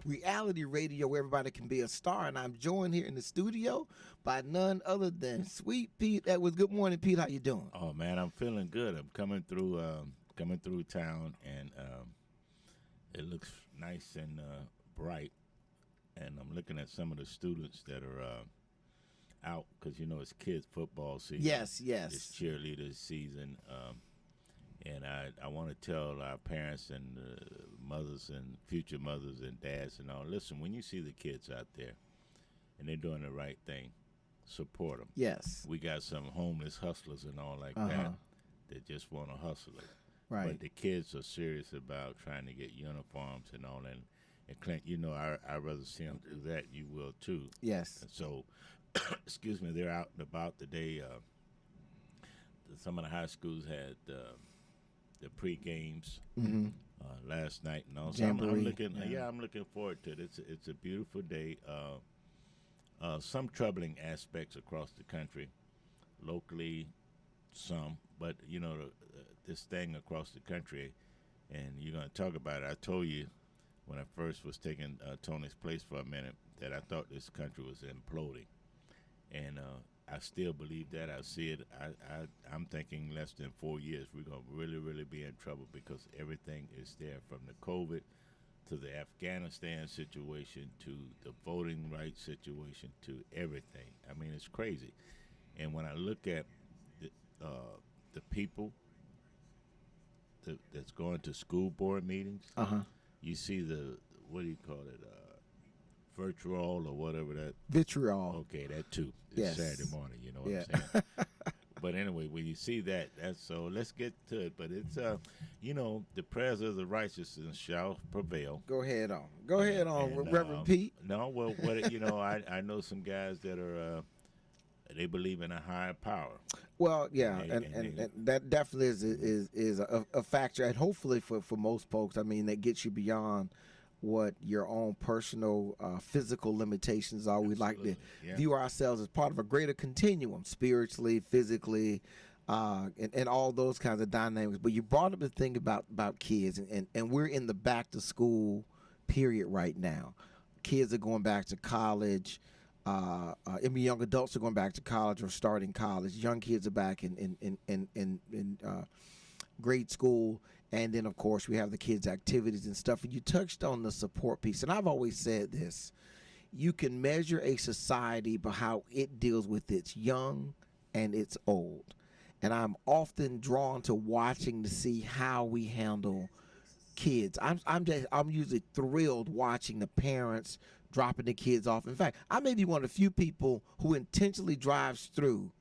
reality radio where everybody can be a star. And I'm joined here in the studio by none other than Sweet Pete. That was good morning, Pete. How you doing? Oh man, I'm feeling good. I'm coming through town, and it looks nice and bright. And I'm looking at some of the students that are out because it's kids football season. Yes, yes. It's cheerleaders season, and I want to tell our parents and mothers and future mothers and dads and all. Listen, when you see the kids out there and they're doing the right thing, support them. Yes. We got some homeless hustlers and all like that just want to hustle it. Right. But the kids are serious about trying to get uniforms and all. And Clint, I'd rather see them do that. You will too. Yes. And so, excuse me, they're out and about today. Some of the high schools had the pre-games last night and all. So I'm looking. I'm looking forward to it. It's a beautiful day. Some troubling aspects across the country, locally, some, but this thing across the country, and you're going to talk about it. I told you when I first was taking Tony's place for a minute that I thought this country was imploding, and I still believe that. I see it. I'm thinking less than 4 years we're going to really, really be in trouble because everything is there, from the COVID to the Afghanistan situation to the voting rights situation to everything. I mean, it's crazy. And when I look at the people that's going to school board meetings, you see what do you call it, virtual or whatever that. Vitriol. Okay, that too. It's Yes. Saturday morning, you know what I'm saying? But anyway, when you see that, so let's get to it. But it's, the prayers of the righteous shall prevail. Go ahead on. Go ahead on, And, Reverend Pete. No, well, I know some guys that are, they believe in a higher power. Well, yeah, and that definitely is a factor, and hopefully for most folks, I mean, that gets you beyond what your own personal physical limitations are. We like to view ourselves as part of a greater continuum, spiritually, physically, and all those kinds of dynamics. But you brought up the thing about kids, and we're in the back to school period right now. Kids are going back to college. Young adults are going back to college or starting college. Young kids are back in grade school, and then of course we have the kids' activities and stuff. And you touched on the support piece, and I've always said this: you can measure a society by how it deals with its young and its old. And I'm often drawn to watching to see how we handle kids. I'm usually thrilled watching the parents dropping the kids off. In fact, I may be one of the few people who intentionally drives through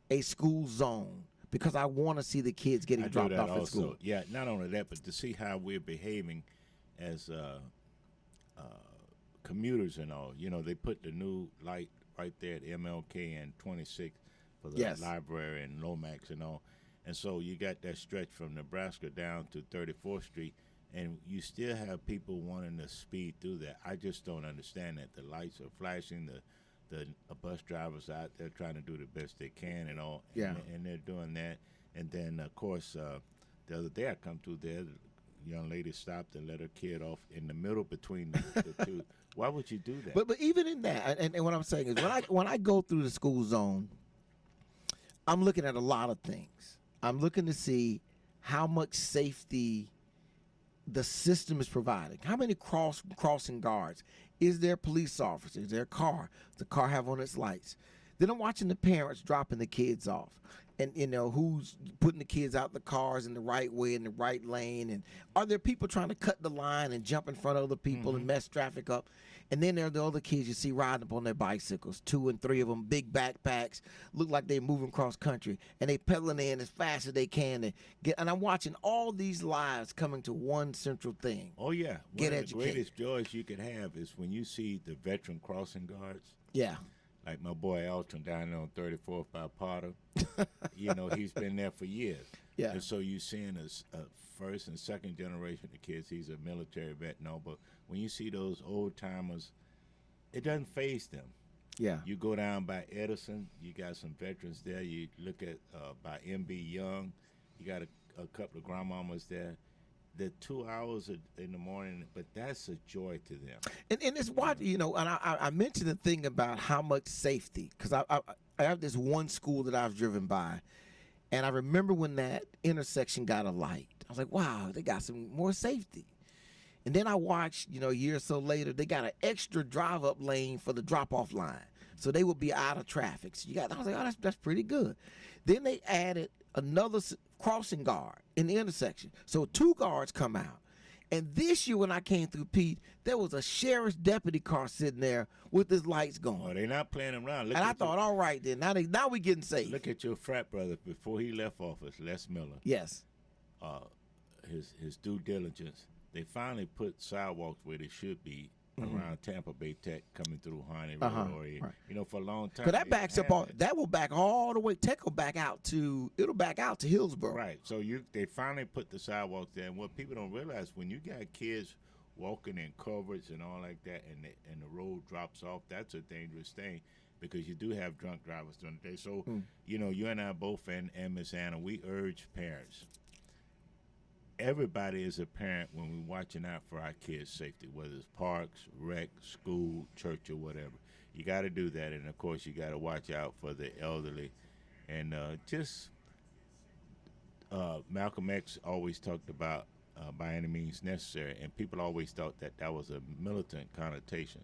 a school zone because I want to see the kids getting dropped off at school. Yeah, not only that, but to see how we're behaving as commuters and all. They put the new light right there at MLK and 26 for the library and Lomax and all. And so you got that stretch from Nebraska down to 34th Street, and you still have people wanting to speed through that. I just don't understand that. The lights are flashing, the bus drivers out there trying to do the best they can and all, and they're doing that. And then, of course, the other day I come through there, the young lady stopped and let her kid off in the middle between the two. Why would you do that? But even in that, and what I'm saying is when I go through the school zone, I'm looking at a lot of things. I'm looking to see how much safety the system is providing. How many crossing guards? Is there police officers? Is there a car? Does the car have on its lights? Then I'm watching the parents dropping the kids off, and who's putting the kids out the cars in the right way, in the right lane, and are there people trying to cut the line and jump in front of other people and mess traffic up? And then there are the other kids you see riding up on their bicycles, 2 and 3 of them, big backpacks, look like they're moving cross country, and they pedaling in as fast as they can to get. And I'm watching all these lives coming to one central thing. Oh yeah, get one of educated. The greatest joys you could have is when you see the veteran crossing guards. Yeah. Like my boy Alton down there on 34th by Potter. He's been there for years. Yeah. And so you're seeing first and second generation of kids. He's a military vet, no, but when you see those old timers, it doesn't faze them. Yeah. You go down by Edison, you got some veterans there. You look at by M.B. Young, you got a couple of grandmamas there. the 2 hours in the morning, but that's a joy to them. And it's what, and I mentioned the thing about how much safety, because I have this one school that I've driven by, and I remember when that intersection got a light. I was like, wow, they got some more safety. And then I watched, a year or so later, they got an extra drive-up lane for the drop-off line, so they would be out of traffic. So I was like, oh, that's pretty good. Then they added another crossing guard in the intersection, so 2 guards come out. And this year when I came through, Pete, there was a sheriff's deputy car sitting there with his lights going. Oh, they're not playing around. And I thought, all right then, now we getting safe. Look at your frat brother before he left office, Les Miller. Yes. His due diligence. They finally put sidewalks where they should be around Tampa Bay Tech, coming through Harney Road, or for a long time. Because that backs up that will back all the way. Tech will back out to Hillsborough. Right. So they finally put the sidewalks there. And what people don't realize, when you got kids walking in coverts and all like that, and the road drops off, that's a dangerous thing, because you do have drunk drivers during the day. So you and I both, and Miss Anna, we urge parents. Everybody is a parent when we're watching out for our kids' safety, whether it's parks, rec, school, church, or whatever. You got to do that, and of course, you got to watch out for the elderly. And Malcolm X always talked about by any means necessary, and people always thought that was a militant connotation.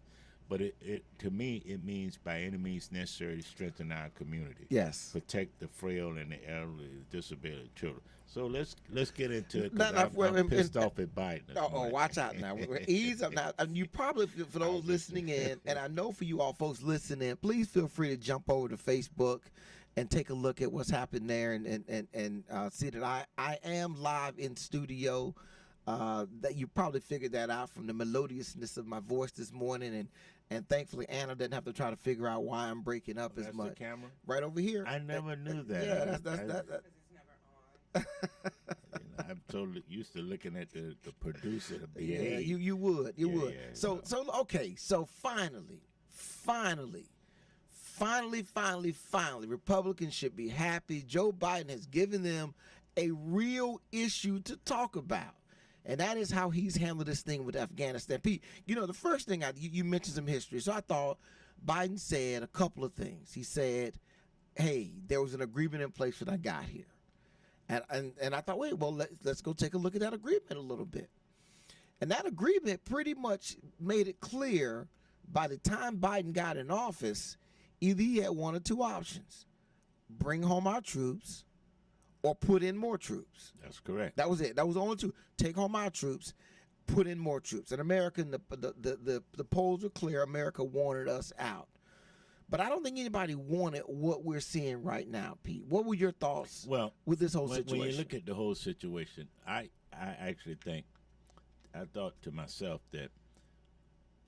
But it to me, it means by any means necessary to strengthen our community. Yes. Protect the frail and the elderly, the disabled children. So let's get into it, because I'm pissed off at Biden. Watch out now. Ease up now. You probably, for those listening in, and I know for you all folks listening, please feel free to jump over to Facebook and take a look at what's happened there, and see that I am live in studio. That you probably figured that out from the melodiousness of my voice this morning, and thankfully Anna didn't have to try to figure out why I'm breaking up as much. The camera right over here. I never knew that. Yeah, that's that. I'm totally used to looking at the producer to be. Yeah, you would. Yeah, so okay. So finally, Republicans should be happy. Joe Biden has given them a real issue to talk about. And that is how he's handled this thing with Afghanistan. Pete, the first thing you mentioned some history. So I thought Biden said a couple of things. He said, hey, there was an agreement in place when I got here. And I thought, wait, well, let's go take a look at that agreement a little bit. And that agreement pretty much made it clear by the time Biden got in office, either he had one or two options: bring home our troops or put in more troops. That's correct. That was it. That was the only two. Take home our troops, put in more troops. And America, the polls are clear. America wanted us out. But I don't think anybody wanted what we're seeing right now, Pete. What were your thoughts with this whole situation? When you look at the whole situation, I actually I thought to myself that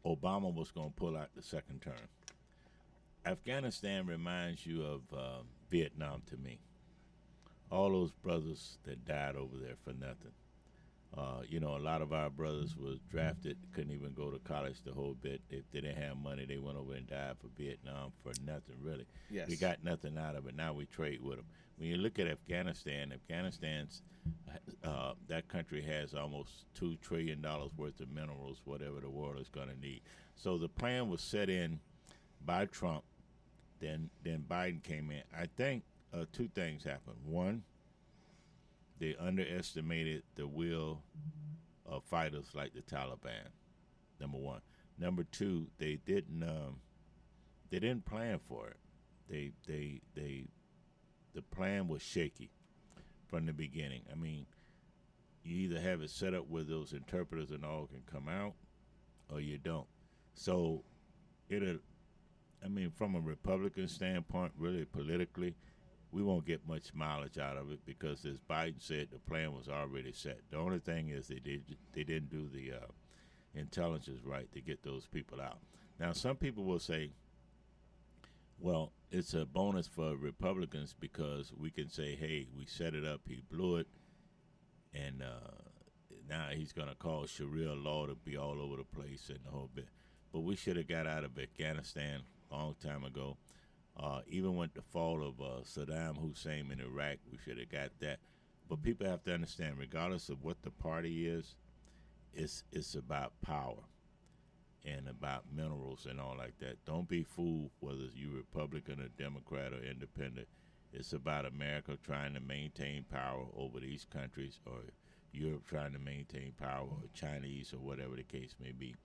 Obama was going to pull out the second term. Afghanistan reminds you of Vietnam to me. All those brothers that died over there for nothing. A lot of our brothers was drafted, couldn't even go to college the whole bit. If they didn't have money, they went over and died for Vietnam for nothing, really. Yes. We got nothing out of it. Now we trade with them. When you look at Afghanistan's, that country has almost $2 trillion worth of minerals, whatever the world is going to need. So the plan was set in by Trump. Then Biden came in. I think two things happened. One, they underestimated the will of fighters like the Taliban. Number one. Number two, they didn't plan for it. The plan was shaky from the beginning. I mean, you either have it set up where those interpreters and all can come out, or you don't. So from a Republican standpoint, really politically, we won't get much mileage out of it, because, as Biden said, the plan was already set. The only thing is they didn't do the intelligence right to get those people out. Now, some people will say, well, it's a bonus for Republicans because we can say, hey, we set it up, he blew it, and now he's going to cause Sharia law to be all over the place and the whole bit. But we should have got out of Afghanistan a long time ago. Even with the fall of Saddam Hussein in Iraq, we should have got that. But people have to understand, regardless of what the party is, it's about power and about minerals and all like that. Don't be fooled whether you're Republican or Democrat or Independent. It's about America trying to maintain power over these countries, or Europe trying to maintain power, or Chinese, or whatever the case may be.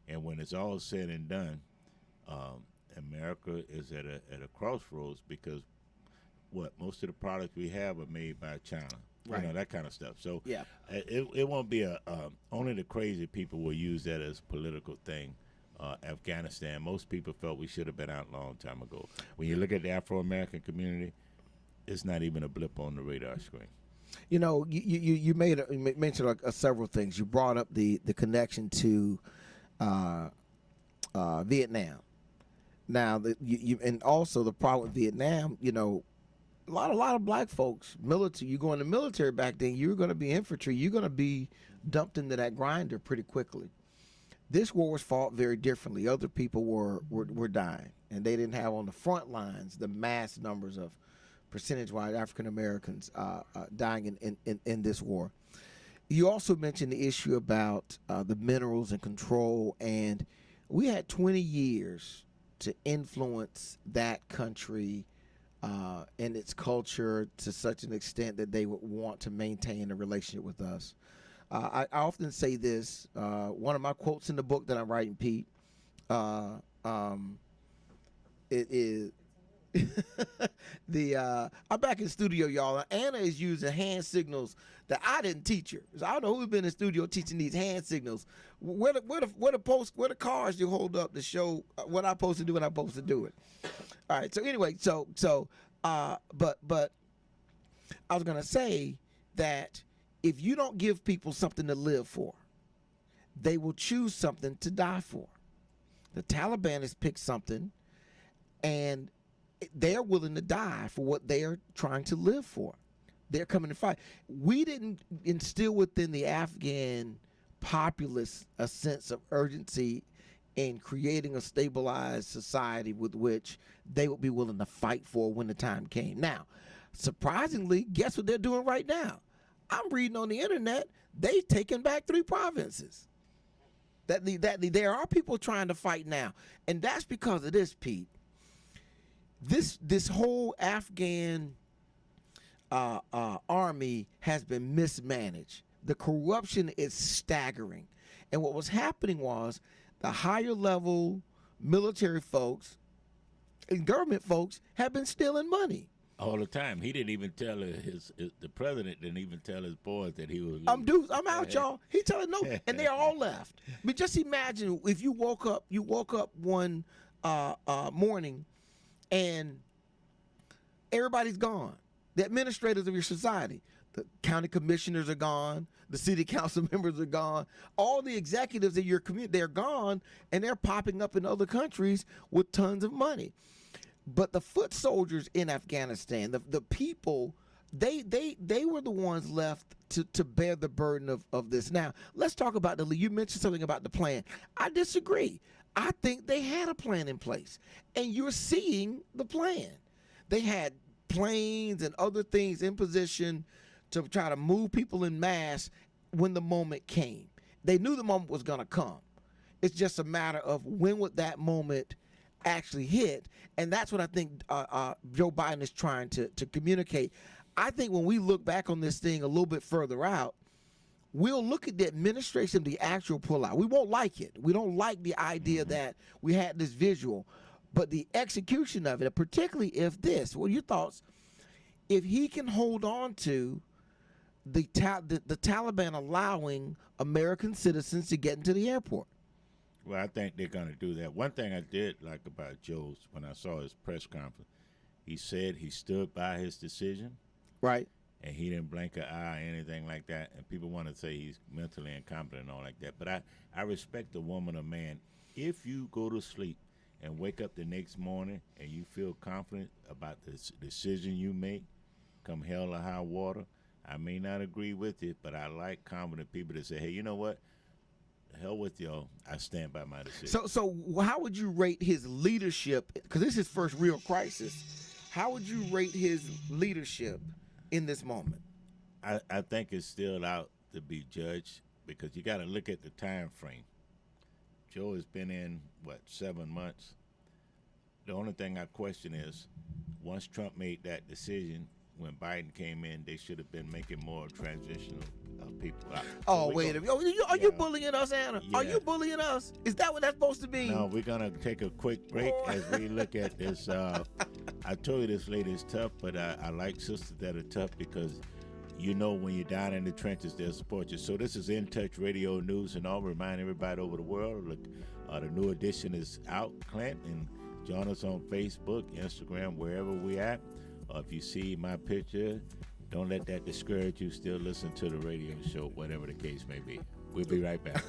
And when it's all said and done, America is at a crossroads, because most of the products we have are made by China. Right. You know, that kind of stuff. So yeah, it won't be only the crazy people will use that as a political thing. Afghanistan, most people felt we should have been out a long time ago. When you look at the Afro-American community, it's not even a blip on the radar screen. You know, you mentioned several things. You brought up the connection to Vietnam. Now, and also the problem with Vietnam, you know, a lot of black folks, military. You go in the military back then, you were going to be infantry. You're going to be dumped into that grinder pretty quickly. This war was fought very differently. Other people were dying, and they didn't have on the front lines the mass numbers of percentage-wise African Americans dying in this war. You also mentioned the issue about the minerals and control, and we had 20 years to influence that country and its culture to such an extent that they would want to maintain a relationship with us. I often say this, one of my quotes in the book that I'm writing, Pete, it is I'm back in the studio, y'all. Anna is using hand signals that I didn't teach her. So I don't know who's been in the studio teaching these hand signals. Where the cards you hold up to show what I'm supposed to do when I'm supposed to do it. All right. So anyway, but I was gonna say that if you don't give people something to live for, they will choose something to die for. The Taliban has picked something, and they're willing to die for what they're trying to live for. They're coming to fight. We didn't instill within the Afghan populace a sense of urgency in creating a stabilized society with which they would be willing to fight for when the time came. Now, surprisingly, guess what they're doing right now? I'm reading on the internet, they've taken back 3 provinces. There are people trying to fight now. And that's because of this, Pete. This whole Afghan army has been mismanaged. The corruption is staggering. And what was happening was the higher level military folks and government folks have been stealing money. All the time. He didn't even tell the president didn't even tell his boys that he was. I'm out, y'all. He telling no, and they all left. But just imagine if you woke up one morning, and everybody's gone. The administrators of your society, the county commissioners are gone. The city council members are gone. All the executives in your community, they're gone, and they're popping up in other countries with tons of money. But the foot soldiers in Afghanistan, the people, they were the ones left to bear the burden of this. Now, let's talk about you mentioned something about the plan. I disagree. I think they had a plan in place, and you're seeing the plan. They had planes and other things in position to try to move people in mass when the moment came. They knew the moment was going to come. It's just a matter of when would that moment actually hit, and that's what I think Joe Biden is trying to communicate. I think when we look back on this thing a little bit further out, we'll look at the administration, the actual pullout. We won't like it. We don't like the idea that we had this visual, but the execution of it, particularly if what are your thoughts? If he can hold on to the Taliban allowing American citizens to get into the airport. Well, I think they're going to do that. One thing I did like about Joe's, when I saw his press conference, he said he stood by his decision. Right. And he didn't blink an eye or anything like that. And people want to say he's mentally incompetent and all like that. But I respect a woman or man. If you go to sleep and wake up the next morning and you feel confident about the decision you make, come hell or high water, I may not agree with it, but I like confident people that say, hey, you know what? Hell with y'all. I stand by my decision. So how would you rate his leadership? Because this is his first real crisis. How would you rate his leadership in this moment? I think it's still out to be judged because you got to look at the time frame. Joe has been in what 7 months. The only thing I question is, once Trump made that decision, when Biden came in, they should have been making more transitional people out. Oh, wait a minute. Are you bullying us, Anna? Yeah. Are you bullying us? Is that what that's supposed to be? No, we're going to take a quick break as we look at this. I told you this lady is tough, but I like sisters that are tough because you know when you're down in the trenches, they'll support you. So this is In Touch Radio News, and I'll remind everybody over the world, look, the new edition is out, Clint, and join us on Facebook, Instagram, wherever we at. If you see my picture, don't let that discourage you. Still listen to the radio show, whatever the case may be. We'll be right back.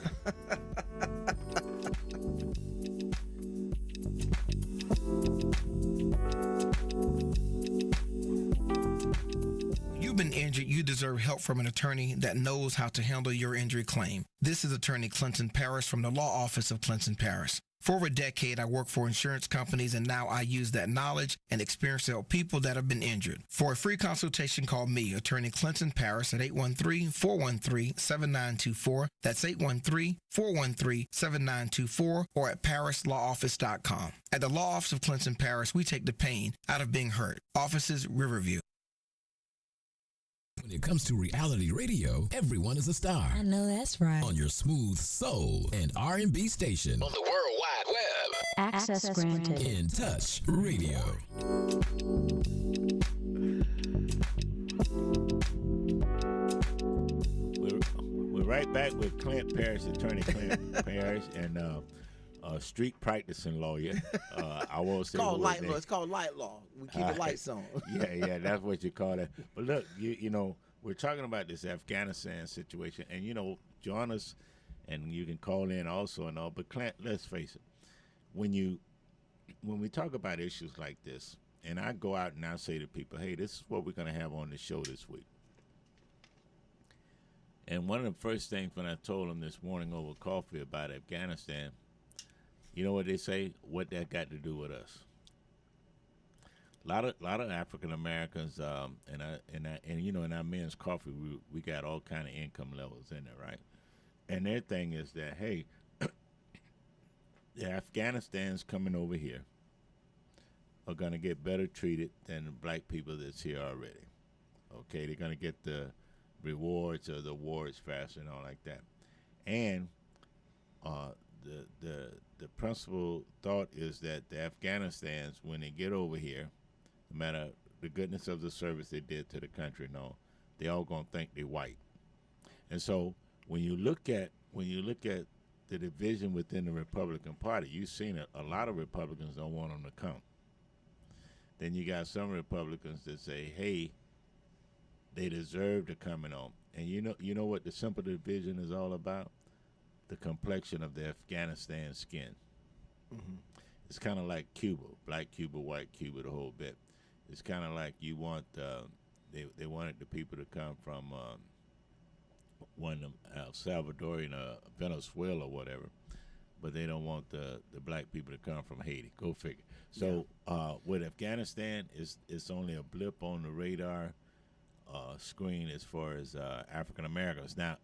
You've been injured, you deserve help from an attorney that knows how to handle your injury claim. This is Attorney Clinton Paris from the Law Office of Clinton Paris. For over a decade, I worked for insurance companies, and now I use that knowledge and experience to help people that have been injured. For a free consultation, call me, Attorney Clinton Paris, at 813-413-7924. That's 813-413-7924, or at parislawoffice.com. At the Law Office of Clinton Paris, we take the pain out of being hurt. Offices, Riverview. When it comes to reality radio, everyone is a star. I know that's right. On your smooth soul and R&B station. On the World Wide Web. Access granted. In Touch Radio. We're right back with Clint Parrish, Attorney Clint Parrish, and street practicing lawyer. I won't say called light law. It's called light law. We keep the lights on. yeah, that's what you call it. But look, you know, we're talking about this Afghanistan situation, and you know, join us, and you can call in also and all. But Clint, let's face it, when we talk about issues like this, and I go out and I say to people, hey, this is what we're going to have on the show this week. And one of the first things when I told them this morning over coffee about Afghanistan, you know what they say? What that got to do with us? A lot of African Americans, and you know, in our men's coffee, we got all kind of income levels in there, right? And their thing is that, hey, the Afghanistans coming over here are gonna get better treated than the black people that's here already. Okay, they're gonna get the rewards or the awards faster and all like that, and the principal thought is that the Afghanistans, when they get over here, no matter the goodness of the service they did to the country, no, they all gonna think they're white. And so when you look at the division within the Republican Party, you've seen it. A lot of Republicans don't want them to come. Then you got some Republicans that say, hey, they deserve to come on. And you know what the simple division is all about? The complexion of the Afghanistan skin. Mm-hmm. It's kind of like Cuba, black Cuba, white Cuba, the whole bit. It's kind of like you want they wanted the people to come from El Salvador, Venezuela, or whatever, but they don't want the black people to come from Haiti. Go figure. So with Afghanistan, it's only a blip on the radar screen as far as African Americans. Now,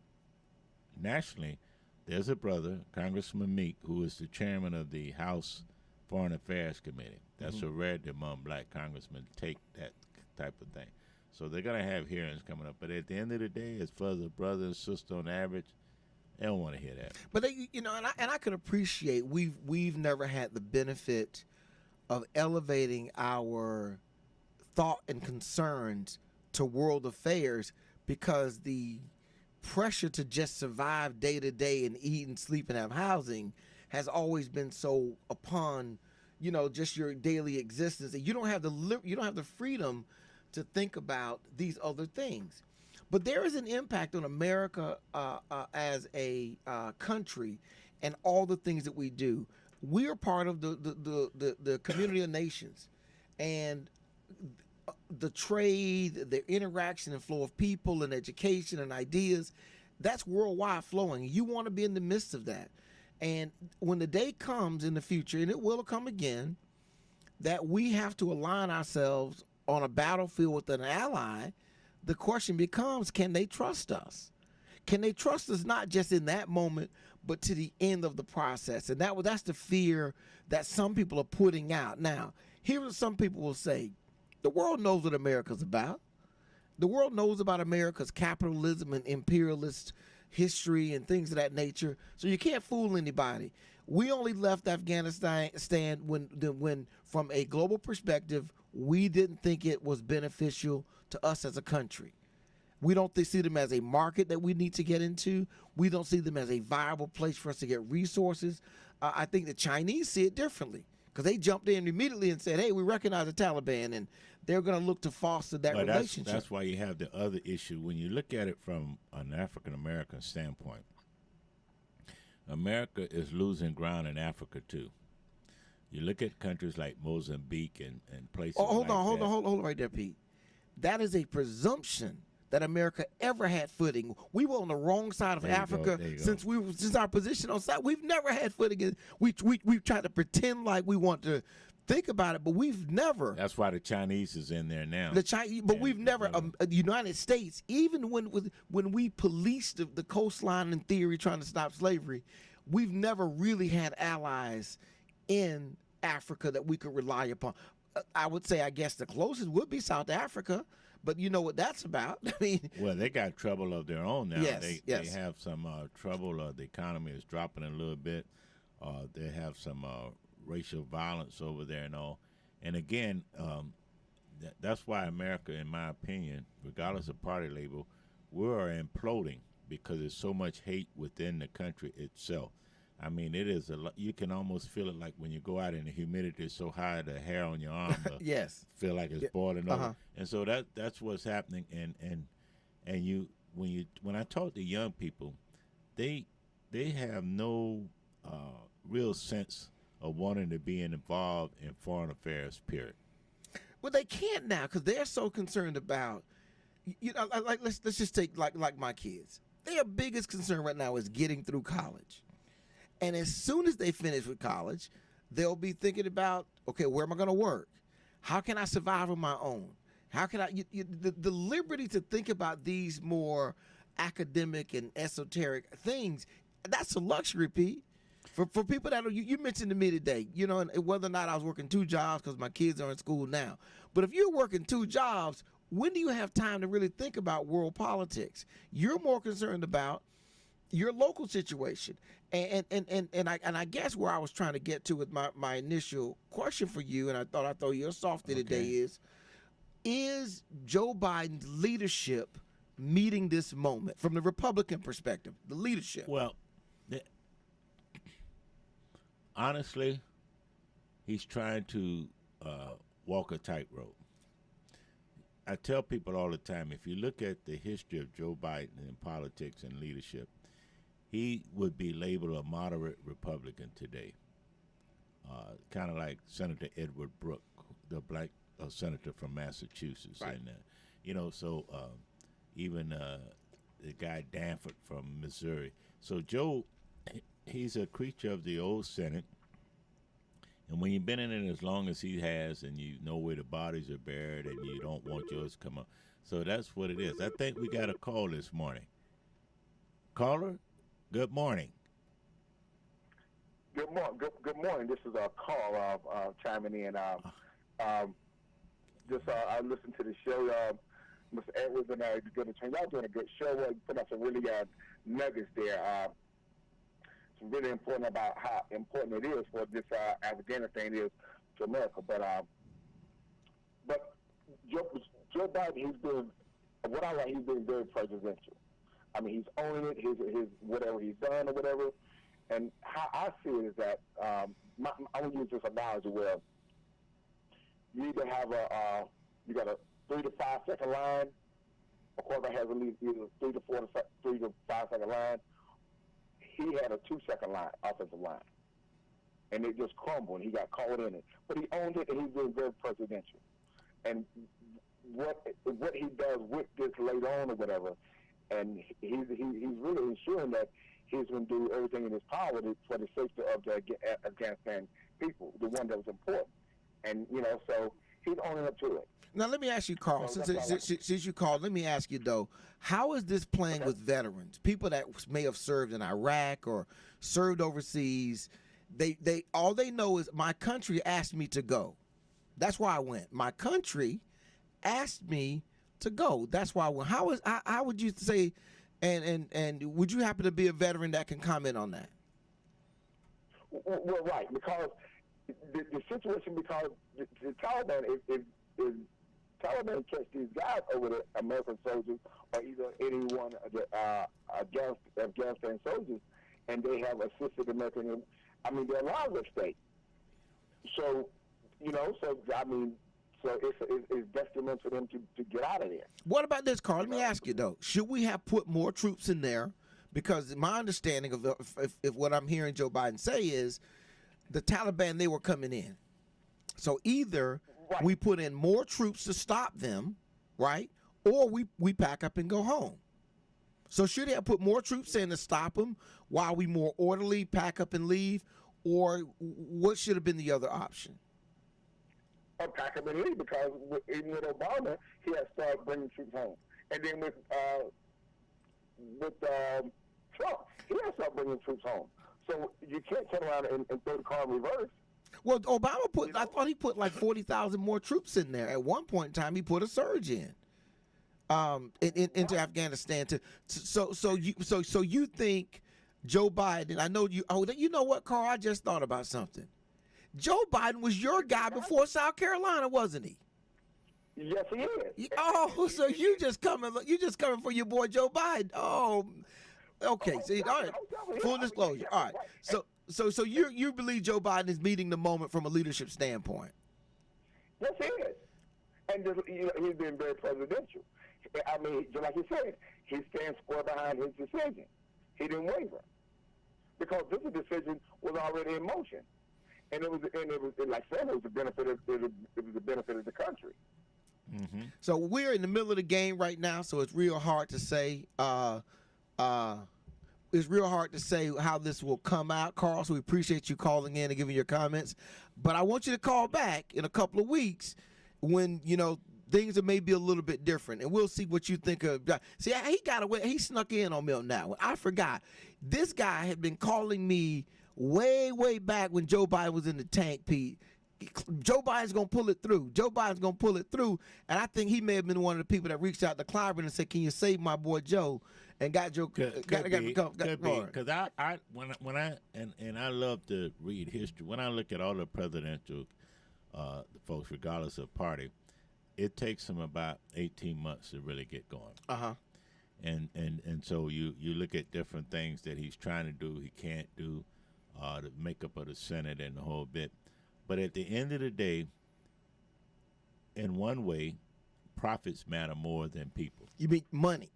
nationally, there's a brother, Congressman Meek, who is the chairman of the House Foreign Affairs Committee. That's a rarity among black congressmen to take that type of thing. So they're going to have hearings coming up. But at the end of the day, as far as a brother and sister on average, they don't want to hear that. But I could appreciate we've never had the benefit of elevating our thought and concerns to world affairs because the pressure to just survive day to day and eat and sleep and have housing has always been so upon, just your daily existence, and you don't have the freedom to think about these other things. But there is an impact on America as a country and all the things that we do. We are part of the community of nations, and the trade, the interaction and flow of people and education and ideas, that's worldwide flowing. You want to be in the midst of that. And when the day comes in the future, and it will come again, that we have to align ourselves on a battlefield with an ally the question becomes, can they trust us? Can they trust us not just in that moment, but to the end of the process? And that's the fear that some people are putting out. Now, here's what some people will say. The world knows what America's about. The world knows about America's capitalism and imperialist history and things of that nature. So you can't fool anybody. We only left Afghanistan when from a global perspective, we didn't think it was beneficial to us as a country. We don't see them as a market that we need to get into. We don't see them as a viable place for us to get resources. I think the Chinese see it differently because they jumped in immediately and said, hey, we recognize the Taliban, and they're going to look to foster that relationship. That's why you have the other issue. When you look at it from an African-American standpoint, America is losing ground in Africa, too. You look at countries like Mozambique and places hold on right there, Pete. That is a presumption that America ever had footing. We were on the wrong side of Africa since our position on side. We've never had footing. We tried to pretend like we want to think about it, but we've never. That's why the Chinese is in there now. We've never. The United States, even when we policed the coastline in theory, trying to stop slavery, we've never really had allies in Africa that we could rely upon. I would say, I guess the closest would be South Africa. But you know what that's about. I mean, well, they got trouble of their own now. Yes, they have some trouble. The economy is dropping a little bit. They have some racial violence over there and all. And again, that's why America, in my opinion, regardless of party label, we're imploding because there's so much hate within the country itself. I mean, it is you can almost feel it like when you go out and the humidity is so high, the hair on your arm yes, feel like it's boiling over. And so that's what's happening. And when I talk to young people, they have no real sense of wanting to be involved in foreign affairs, period. Well, they can't now because they're so concerned about, like let's just take like my kids. Their biggest concern right now is getting through college. And as soon as they finish with college, they'll be thinking about, okay, where am I going to work? How can I survive on my own? How can I the liberty to think about these more academic and esoteric things? That's a luxury, Pete. For people that you mentioned to me today, and whether or not I was working 2 jobs because my kids are in school now. But if you're working 2 jobs, when do you have time to really think about world politics? You're more concerned about your local situation. And I guess where I was trying to get to with my initial question for you, and I thought I'd throw you a softie today, is Joe Biden's leadership meeting this moment from the Republican perspective, the leadership? Well, honestly, he's trying to walk a tightrope. I tell people all the time, if you look at the history of Joe Biden in politics and leadership, he would be labeled a moderate Republican today, kind of like Senator Edward Brooke, the black senator from Massachusetts. Right. And, so even the guy Danforth from Missouri. So Joe, he's a creature of the old Senate. And when you've been in it as long as he has and you know where the bodies are buried and you don't want yours to come up. So that's what it is. I think we got a call this morning. Caller? Good morning. Good morning. This is Carl chiming in. I listened to the show. Mr. Edwards and I going to turn. Y'all doing a good show. Put up some really nuggets there. It's really important about how important it is for this Afghanistan is to America. But Joe Biden, he's doing what I like. He's being very presidential. I mean, he's owning it, his whatever he's done or whatever. And how I see it is that I'm going to use this analogy where you either have you got a 3 to 5 second line. A quarterback has at least either 3 to 5 second line. He had a 2-second line, offensive line. And it just crumbled, and he got caught in it. But he owned it, and he's been very presidential. And what he does with this later on or whatever, and he's really ensuring that he's going to do everything in his power for the safety of the Afghanistan people, the one that was important. And, so he's owning up to it. Now, let me ask you, Carl, since you called, let me ask you, though, how is this playing with veterans, people that may have served in Iraq or served overseas? They all they know is my country asked me to go. That's why I went. My country asked me to go. That's why I went. How would you say, and would you happen to be a veteran that can comment on that? Well, right, because the situation, because the Taliban is Taliban catch these guys over the American soldiers or either any one of the Afghanistan soldiers, and they have assisted American. I mean, they're allowed to stay. So, so it's detrimental for them to get out of there. What about this, Carl? Let me ask you, though. Should we have put more troops in there? Because my understanding of if what I'm hearing Joe Biden say is the Taliban, they were coming in. So either we put in more troops to stop them, right, or we pack up and go home. So should they have put more troops in to stop them while we more orderly pack up and leave, or what should have been the other option? Or pack up and leave, because even with Obama, he has started bringing troops home. And then with Trump, he has started bringing troops home. So you can't turn around and throw the car in reverse. Well, Obama I thought he put like 40,000 more troops in there. At one point in time, he put a surge in into Afghanistan. So you think Joe Biden? I know you. Oh, you know what, Carl? I just thought about something. Joe Biden was your guy before South Carolina, wasn't he? Yes, he is. Oh, so you just coming for your boy Joe Biden? Oh, okay. See, all right. Full disclosure. All right. So you believe Joe Biden is meeting the moment from a leadership standpoint? Yes, he is. And he's been very presidential. I mean, just like you said, he stands square behind his decision. He didn't waver, because this decision was already in motion, and it was like I said, it was the benefit of the country. Mm-hmm. So we're in the middle of the game right now, so it's real hard to say. It's real hard to say how this will come out, Carl. So we appreciate you calling in and giving your comments. But I want you to call back in a couple of weeks when things are maybe a little bit different, and we'll see what you think of. See, he got away. He snuck in on me on that one. I forgot. This guy had been calling me way back when Joe Biden was in the tank, Pete. Joe Biden's going to pull it through. Joe Biden's going to pull it through. And I think he may have been one of the people that reached out to Clyburn and said, "Can you save my boy Joe?" And got Joe. Could be. Because I love to read history. When I look at all the presidential folks, regardless of party, it takes them about 18 months to really get going. Uh-huh. And so you look at different things that he's trying to do, he can't do, the makeup of the Senate and the whole bit. But at the end of the day, in one way, profits matter more than people. You mean money?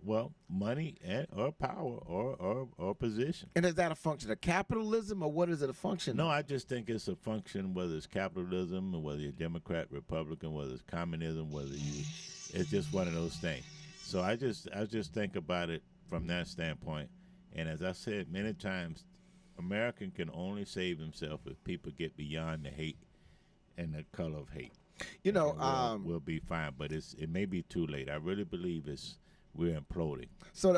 Well, money or power or position. And is that a function of capitalism, or what is it a function of? No, I just think it's a function, whether it's capitalism or whether you're Democrat, Republican, whether it's communism, it's just one of those things. So I just think about it from that standpoint. And as I said many times, American can only save himself if people get beyond the hate and the color of hate. We'll be fine, but it may be too late. I really believe we're imploding. So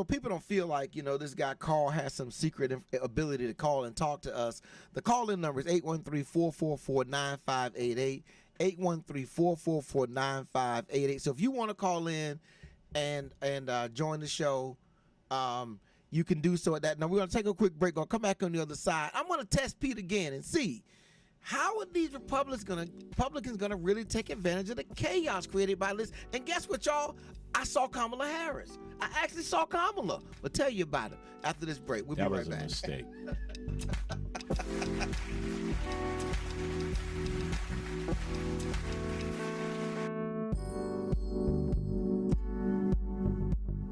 people don't feel like, this guy Carl has some secret ability to call and talk to us. The call-in number is 813-444-9588, 813-444-9588. So if you want to call in and join the show, you can do so at that. Now we're going to take a quick break. I'll come back on the other side. I'm going to test Pete again and see how are these Republicans going to really take advantage of the chaos created by this. And guess what, y'all? I saw Kamala Harris. I actually saw Kamala. We'll tell you about it after this break. We'll be right back. That was a mistake.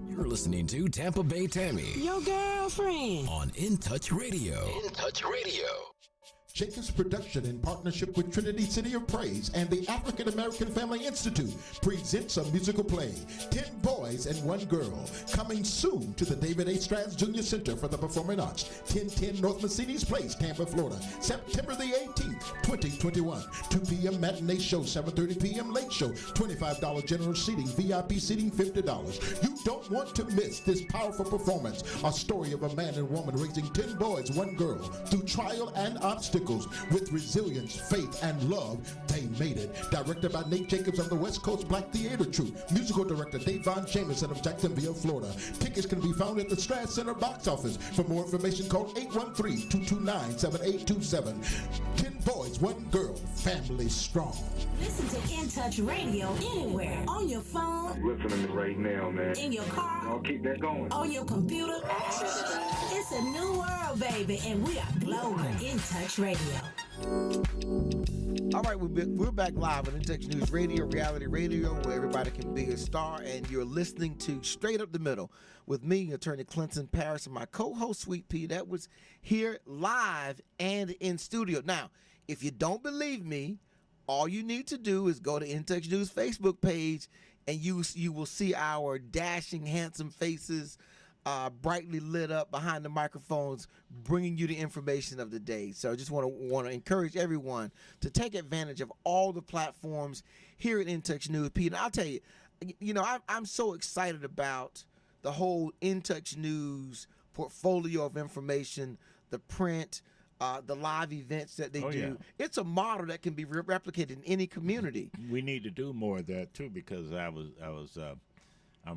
You're listening to Tampa Bay Tammy, Your girlfriend, on In Touch Radio. In Touch Radio. Jacobs Production, in partnership with Trinity City of Praise and the African American Family Institute, presents a musical play, 10 Boys and One Girl, coming soon to the David A. Strauss Jr. Center for the Performing Arts, 1010 North Mercedes Place, Tampa, Florida, September the 18th, 2021. 2 p.m. matinee show, 7:30 p.m. late show, $25 general seating, VIP seating $50. You don't want to miss this powerful performance, a story of a man and woman raising 10 boys, one girl, through trial and obstacles. With resilience, faith, and love, they made it. Directed by Nate Jacobs of the West Coast Black Theater Troupe. Musical director Dave Von Jameson of Jacksonville, Florida. Tickets can be found at the Strass Center box office. For more information, call 813-229-7827. 10 boys, one girl, family strong. Listen to In Touch Radio anywhere. On your phone. I'm listening right now, man. In your car. I'll keep that going. On your computer. It's a new world, baby, and we are global. In Touch Radio. All right, we're back live on In Touch News Radio, reality radio, where everybody can be a star, and you're listening to Straight Up the Middle with me, Attorney Clinton Paris, and my co-host, Sweet Pea, that was here live and in studio. Now, if you don't believe me, all you need to do is go to In Touch News Facebook page, and you will see our dashing, handsome faces, brightly lit up behind the microphones, bringing you the information of the day. So I just want to encourage everyone to take advantage of all the platforms here at In Touch News. Pete, and I'll tell you, I'm so excited about the whole In Touch News portfolio of information, the print, the live events that they do. Yeah. It's a model that can be replicated in any community. We need to do more of that too, because I'm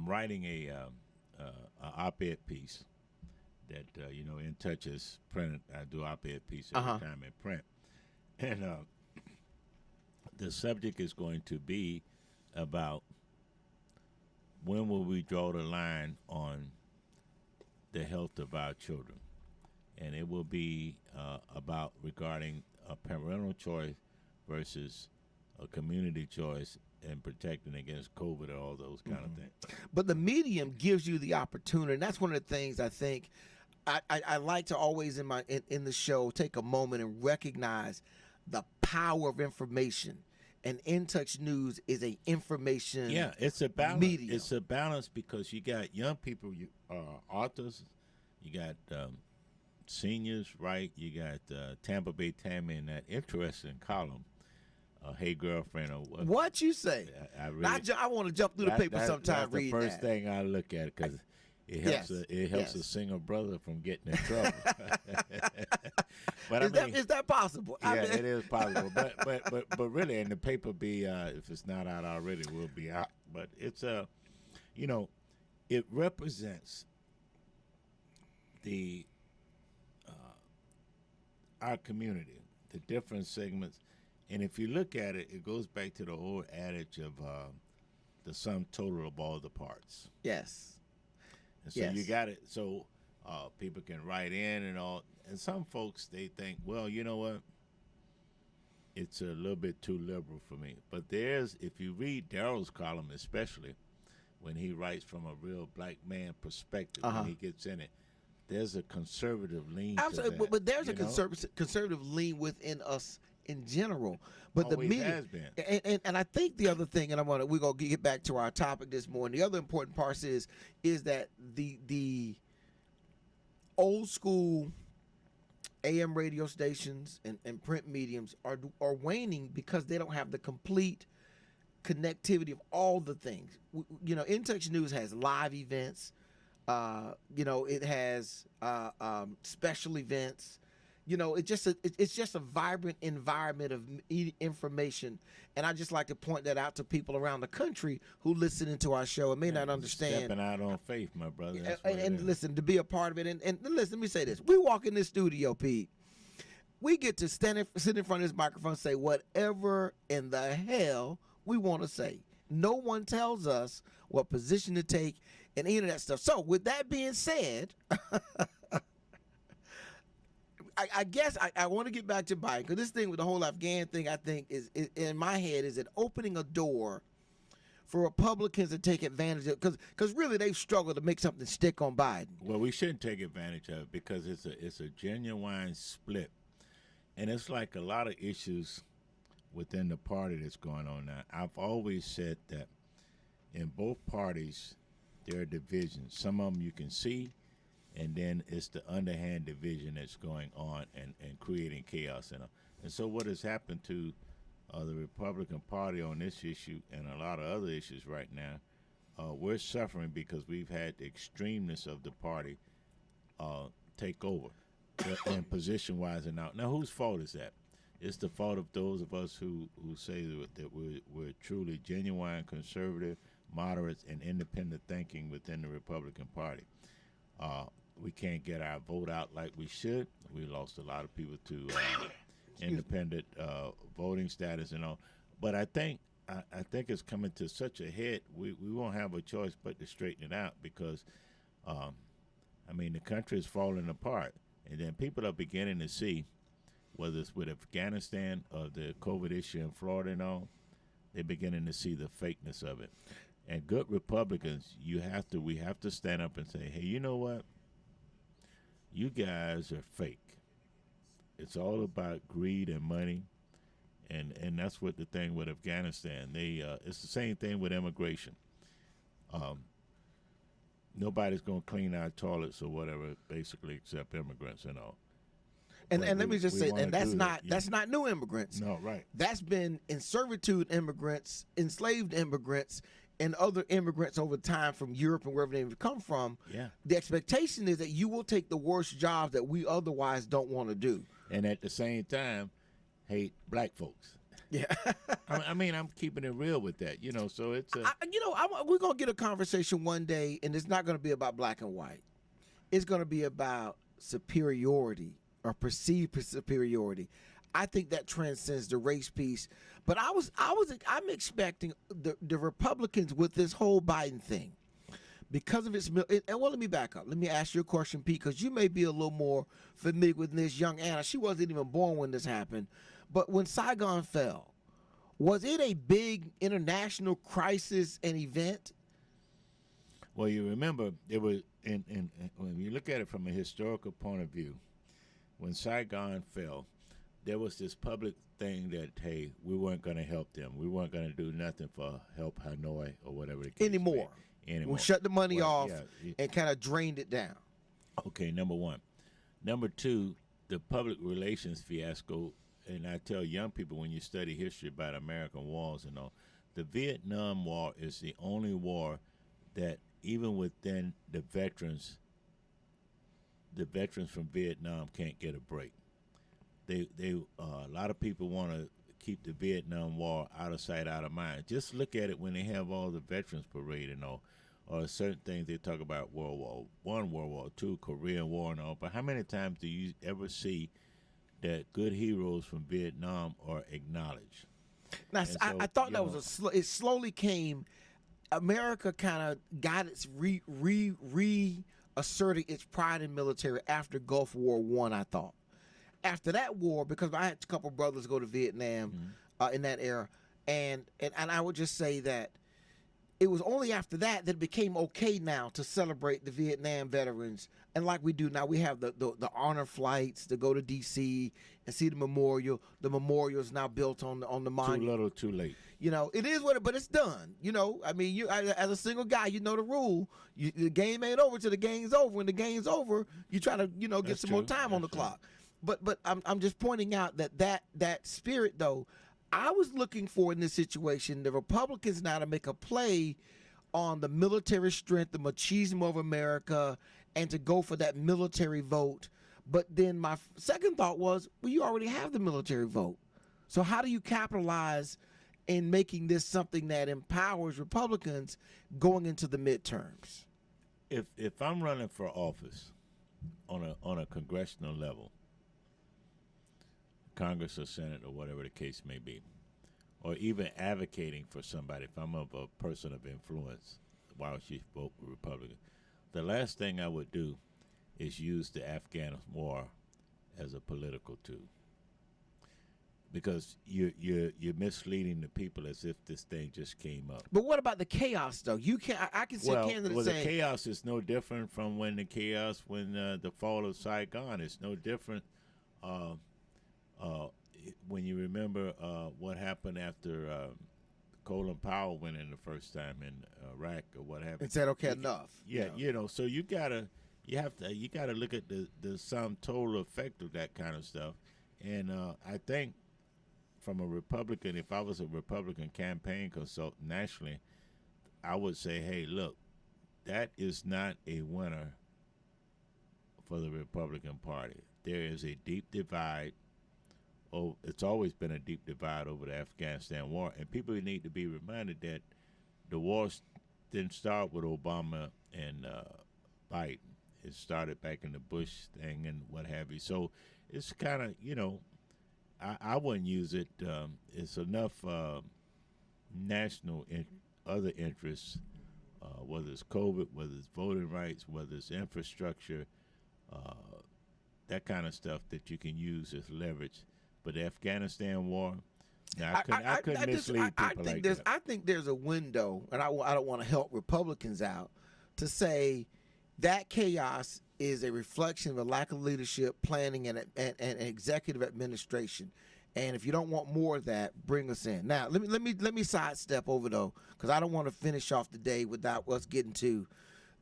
writing a op-ed piece that In Touch is printed. I do op-ed piece every time in print, and the subject is going to be about when will we draw the line on the health of our children, and it will be about regarding a parental choice versus a community choice and protecting against COVID or all those kind of things. But the medium gives you the opportunity, and that's one of the things I think I like to always in the show take a moment and recognize the power of information. And In Touch News is a information it's a balance. Medium. It's a balance because you got young people, authors, you got seniors, right? You got Tampa Bay Tammy in that interesting column. Hey girlfriend, or what you say? I want to jump through the paper sometime. That's the first thing I look at because it helps. It helps a single brother from getting in trouble. But is that possible? Yeah, it is possible. But really, and the paper be if it's not out already, will be out. But it's it represents the our community, the different segments. And if you look at it, it goes back to the old adage of the sum total of all the parts. Yes. And so you got it. So people can write in and all. And some folks, they think, well, you know what? It's a little bit too liberal for me. But if you read Daryl's column, especially when he writes from a real black man perspective, when he gets in it, there's a conservative lean to that. But there's a conservative lean within us in general, but always the media has been. And I think the other thing, and we're gonna get back to our topic this morning. The other important part is that the old school AM radio stations and print mediums are waning because they don't have the complete connectivity of all the things. In Touch News has live events. It has special events. It's just a vibrant environment of information, and I just like to point that out to people around the country who listen into our show and may not understand. Stepping out on faith, my brother. And listen, to be a part of it, and listen, let me say this: we walk in this studio, Pete. We get to sit in front of this microphone and say whatever in the hell we want to say. No one tells us what position to take and any of that stuff. So, with that being said. I guess I want to get back to Biden, because this thing with the whole Afghan thing, I think, is in my head, is it opening a door for Republicans to take advantage of, because really they've struggled to make something stick on Biden. Well, we shouldn't take advantage of it because it's a genuine split. And it's like a lot of issues within the party that's going on now. I've always said that in both parties, there are divisions. Some of them you can see, and then it's the underhand division that's going on and creating chaos. And so what has happened to the Republican Party on this issue and a lot of other issues right now, we're suffering because we've had the extremeness of the party take over and position-wise and out. Now, whose fault is that? It's the fault of those of us who say that we're truly genuine, conservative, moderates, and independent thinking within the Republican Party. We can't get our vote out like we should. We lost a lot of people to independent voting status and all. But I think it's coming to such a head. We won't have a choice but to straighten it out because, the country is falling apart. And then people are beginning to see, whether it's with Afghanistan or the COVID issue in Florida and all, they're beginning to see the fakeness of it. And good Republicans, we have to stand up and say, hey, you know what? You guys are fake. It's all about greed and money, and that's what the thing with Afghanistan. It's the same thing with immigration. Nobody's going to clean our toilets or whatever, basically, except immigrants and all. And let me just say, and that's not new immigrants. No, right. That's been in servitude immigrants, enslaved immigrants, and other immigrants over time from Europe and wherever they've come from. Yeah. The expectation is that you will take the worst jobs that we otherwise don't want to do. And at the same time, hate black folks. Yeah. I'm keeping it real with that, so it's we're going to get a conversation one day, and it's not going to be about black and white. It's going to be about superiority or perceived superiority. I think that transcends the race piece. But I'm expecting the Republicans with this whole Biden thing, because of its, and well, let me back up. Let me ask you a question, Pete, because you may be a little more familiar with this. Young Anna, she wasn't even born when this happened. But when Saigon fell, was it a big international crisis and event? Well, you remember, it was, when you look at it from a historical point of view, when Saigon fell, there was this public thing that, hey, we weren't going to help them. We weren't going to do nothing for help Hanoi or whatever the case anymore. We shut the money off and kind of drained it down. Okay, number one. Number two, the public relations fiasco, and I tell young people when you study history about American wars and all, the Vietnam War is the only war that even within the veterans from Vietnam can't get a break. They a lot of people want to keep the Vietnam War out of sight, out of mind. Just look at it when they have all the veterans parade and all, or certain things they talk about World War I, World War II, Korean War and all. But how many times do you ever see that good heroes from Vietnam are acknowledged? Now, so, I thought that was it slowly came. America kind of got its reasserting its pride in military after Gulf War I, I thought. After that war, because I had a couple brothers go to Vietnam in that era, and I would just say that it was only after that that it became okay now to celebrate the Vietnam veterans. And like we do now, we have the honor flights to go to D.C. and see the memorial. The memorial is now built on the monument. Too little, too late. It is what but it's done. As a single guy, you know the rule. The game ain't over till the game's over. When the game's over, you try to get some more time on the clock. But I'm just pointing out that spirit though. I was looking for in this situation the Republicans now to make a play on the military strength, the machismo of America, and to go for that military vote. But then my second thought was, well, you already have the military vote. So how do you capitalize in making this something that empowers Republicans going into the midterms? If I'm running for office on a congressional level, Congress or Senate or whatever the case may be, or even advocating for somebody, if I'm a person of influence, why would you vote Republican? The last thing I would do is use the Afghan war as a political tool, because you're misleading the people as if this thing just came up. But what about the chaos, though? I can see candidates saying the chaos is no different from when the fall of Saigon. It's no different. remember what happened after Colin Powell went in the first time in Iraq or what happened. And said, okay, enough. Yeah, so you gotta look at the sum total effect of that kind of stuff. And I think from a Republican, if I was a Republican campaign consultant nationally, I would say, hey, look, that is not a winner for the Republican Party. There is a deep divide. Oh, it's always been a deep divide over the Afghanistan war, and people need to be reminded that the war didn't start with Obama and Biden. It started back in the Bush thing and what have you. So it's kind of, I wouldn't use it. It's enough national other interests, whether it's COVID, whether it's voting rights, whether it's infrastructure, that kind of stuff that you can use as leverage. But the Afghanistan war, I couldn't mislead people like that. I think there's a window, and I don't want to help Republicans out, to say that chaos is a reflection of a lack of leadership, planning, and executive administration. And if you don't want more of that, bring us in. Now, let me sidestep over though, because I don't want to finish off the day without us getting to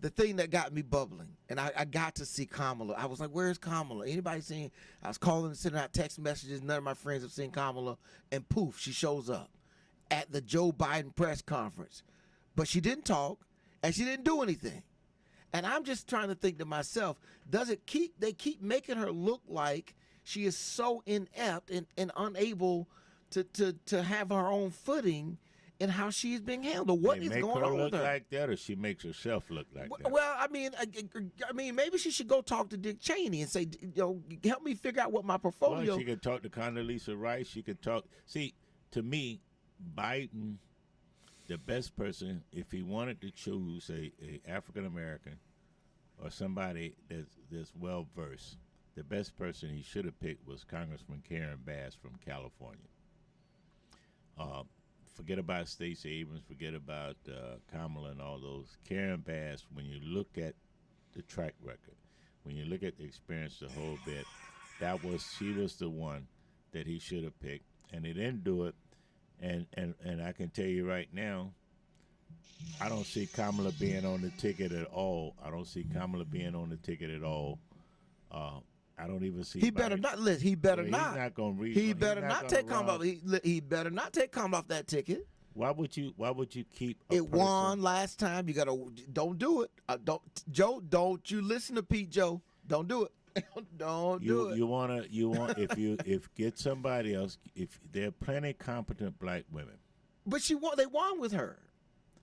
the thing that got me bubbling. And I got to see Kamala. I was like, where's Kamala? Anybody seen? I was calling and sending out text messages. None of my friends have seen Kamala. And poof, she shows up at the Joe Biden press conference. But she didn't talk, and she didn't do anything. And I'm just trying to think to myself, they keep making her look like she is so inept and unable to have her own footing in how she's being handled. What is going on with her? Make her look like that, or she makes herself look like that? Well, I mean, maybe she should go talk to Dick Cheney and say, help me figure out what my portfolio. Well, she could talk to Condoleezza Rice. She could talk. See, to me, Biden, the best person, if he wanted to choose a African American or somebody that's well versed, the best person he should have picked was Congressman Karen Bass from California. Forget about Stacey Abrams, forget about Kamala and all those. Karen Bass, when you look at the track record, when you look at the experience the whole bit, she was the one that he should have picked, and he didn't do it. And I can tell you right now, I don't see Kamala being on the ticket at all. I don't see Kamala being on the ticket at all. I don't even see. He better not. Listen, he better not. He's not going to read. He better not take Kamala. He better not take Kamala off that ticket. Why would you keep? It won last time. You don't do it. Joe. Don't you listen to Pete, Joe? Don't do it. Don't do it. You want if get somebody else. If there are plenty of competent black women. But they won with her,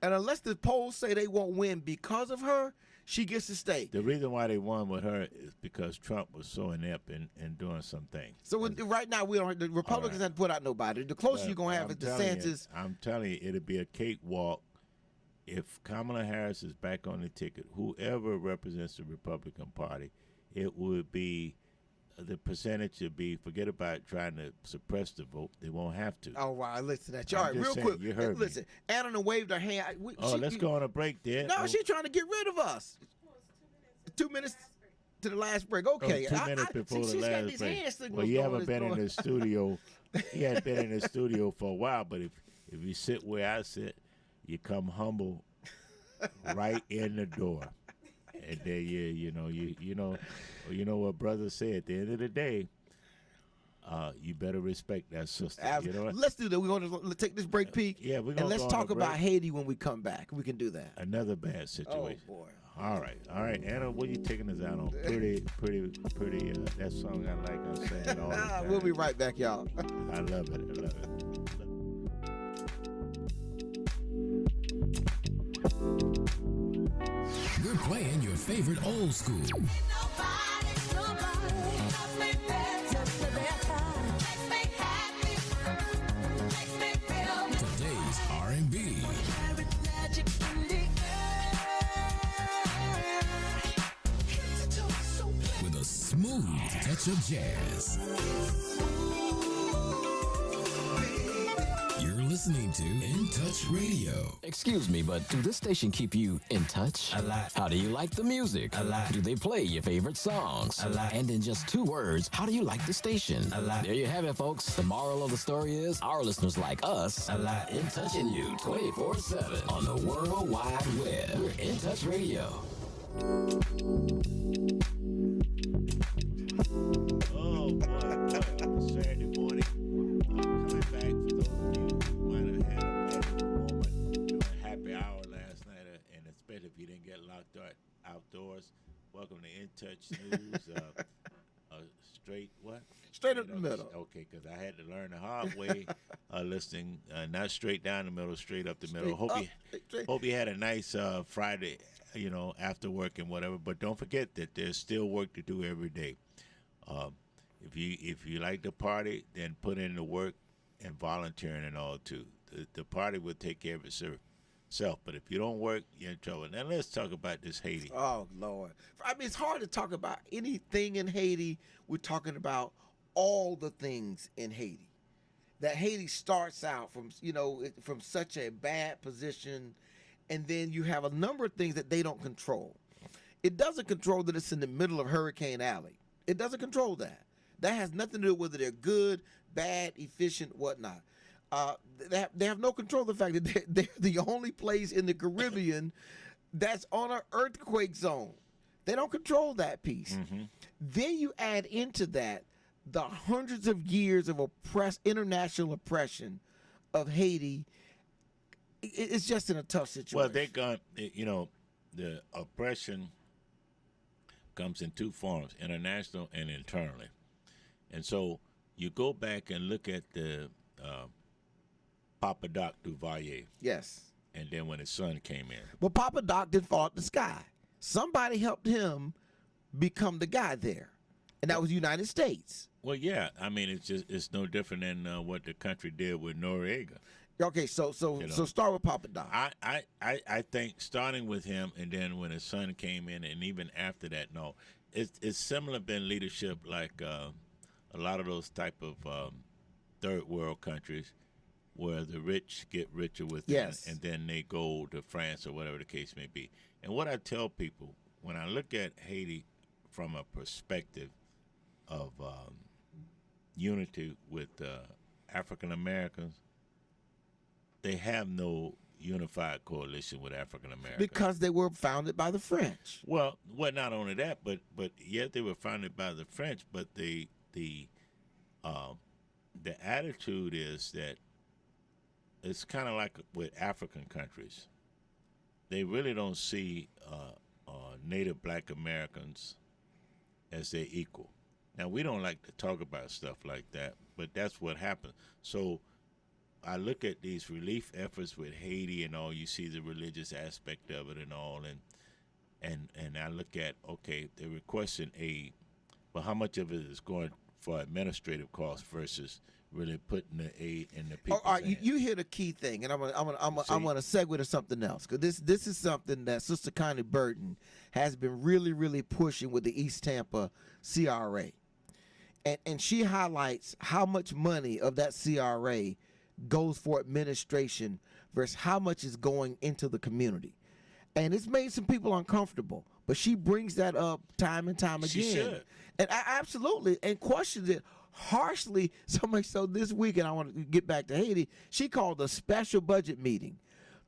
and unless the polls say they won't win because of her, she gets to stay. The reason why they won with her is because Trump was so inept in doing some things. So right now, the Republicans haven't put out nobody. The closest you're going to have is DeSantis. I'm telling you, it'll be a cakewalk if Kamala Harris is back on the ticket. Whoever represents the Republican Party, it would be, the percentage would be, forget about trying to suppress the vote. They won't have to. Oh, wow. Listen to that. All right, real quick. You heard me. Listen, Anna waved her hand. Let's go on a break there. No, she's trying to get rid of us. 2 minutes to the last break. Okay. 2 minutes before the last break. Well, you haven't been in the studio. You haven't been in the studio for a while, but if you sit where I sit, you come humble right in the door. And then you know what brother said. At the end of the day, you better respect that sister. You know what? Let's do that. We're going to take this break, Pete. Yeah, we're going to let's talk about Haiti when we come back. We can do that. Another bad situation. Oh boy. All right, Anna, what are you taking us out on? Pretty. That song I like. I'm saying all the time. We'll be right back, y'all. I love it. We're playing your favorite old school. Today's R&B. With a smooth touch of jazz. You're listening listening to In Touch Radio. Excuse me, but do this station keep you in touch? A lot. How do you like the music? A lot. Do they play your favorite songs? A lot. And in just 2 words, how do you like the station? A lot. There you have it, folks. The moral of the story is our listeners like us. A lot. In touching you 24/7 on the World Wide Web. We're In Touch Radio. Oh, boy. Saturday morning. Coming back for those of you who might have had a magical moment during happy hour last night, and especially if you didn't get locked outdoors. Welcome to In Touch News. Straight what? Straight up the middle. Okay, because I had to learn the hard way listening, not straight down the middle, straight up the middle. Hope you had a nice Friday, after work and whatever. But don't forget that there's still work to do every day. If you like to party, then put in the work and volunteering and all too. The party will take care of itself. But if you don't work, you're in trouble. Now let's talk about this Haiti. Oh, Lord. I mean, it's hard to talk about anything in Haiti. We're talking about all the things in Haiti. That Haiti starts out from such a bad position, and then you have a number of things that they don't control. It doesn't control that it's in the middle of Hurricane Alley. It doesn't control that. That has nothing to do with whether they're good, bad, efficient, whatnot. They have no control of the fact that they're the only place in the Caribbean that's on an earthquake zone. They don't control that piece. Mm-hmm. Then you add into that the hundreds of years of international oppression of Haiti. It's just in a tough situation. Well, they're going, the oppression comes in 2 forms, international and internally. And so you go back and look at the Papa Doc Duvalier. Yes. And then when his son came in. But Papa Doc didn't fall out the sky. Somebody helped him become the guy there. And that was the United States. Well, yeah. I mean, it's no different than what the country did with Noriega. Okay, so start with Papa Doc. I think starting with him and then when his son came in and even after that, no. It's similar been leadership like a lot of those type of third world countries where the rich get richer with yes. and then they go to France or whatever the case may be. And what I tell people, when I look at Haiti from a perspective of unity with African Americans, they have no unified coalition with African Americans. Because they were founded by the French. Well, not only that, but yet they were founded by the French, but the attitude is that it's kind of like with African countries. They really don't see Native Black Americans as their equal. Now, we don't like to talk about stuff like that, but that's what happened. So I look at these relief efforts with Haiti and all, you see the religious aspect of it and all, and I look at, okay, they're requesting aid, but how much of it is going for administrative costs versus really putting the aid in the people's all right, hands? you hit a key thing, and I'm gonna segue to something else, because this is something that Sister Connie Burton has been really, really pushing with the East Tampa CRA, and she highlights how much money of that CRA goes for administration versus how much is going into the community. And it's made some people uncomfortable, but she brings that up time and time again. She should. And absolutely, and questions it harshly, so much so this week, and I want to get back to Haiti, she called a special budget meeting